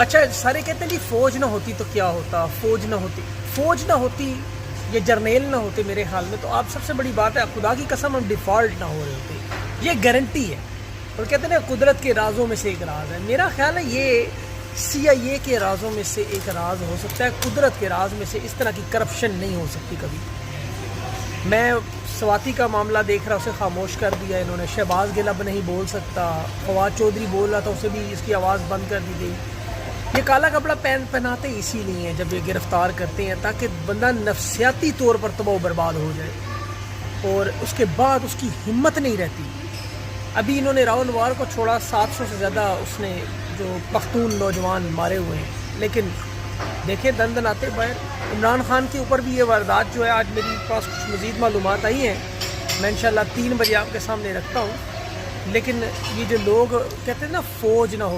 اچھا سارے کہتے ہیں جی فوج نہ ہوتی تو کیا ہوتا، فوج نہ ہوتی یہ جرنیل نہ ہوتے میرے خیال میں، تو آپ سب سے بڑی بات ہے خدا کی قسم ہم ڈیفالٹ نہ ہو رہے ہوتے، یہ گارنٹی ہے۔ اور کہتے ہیں نا قدرت کے رازوں میں سے ایک راز ہے، میرا خیال ہے یہ CIA کے رازوں میں سے ایک راز ہو سکتا ہے، قدرت کے راز میں سے اس طرح کی کرپشن نہیں ہو سکتی کبھی۔ میں سواتی کا معاملہ دیکھ رہا، اسے خاموش کر دیا انہوں نے، شہباز گل اب نہیں بول سکتا، فواد چودھری بول رہا تھا اسے بھی اس کی آواز بند کر دی گئی۔ یہ کالا کپڑا پہناتے اسی لیے ہیں جب یہ گرفتار کرتے ہیں تاکہ بندہ نفسیاتی طور پر تباہ و برباد ہو جائے، اور اس کے بعد اس کی ہمت نہیں رہتی۔ ابھی انہوں نے راؤ نوار کو چھوڑا، 700 سے زیادہ اس نے جو پختون نوجوان مارے ہوئے ہیں، لیکن دیکھیں دن دن آتے باہر۔ عمران خان کے اوپر بھی یہ واردات جو ہے، آج میری پاس کچھ مزید معلومات آئی ہیں، میں انشاءاللہ 3 بجے آپ کے سامنے رکھتا ہوں۔ لیکن یہ جو لوگ کہتے ہیں نا فوج نہ ہو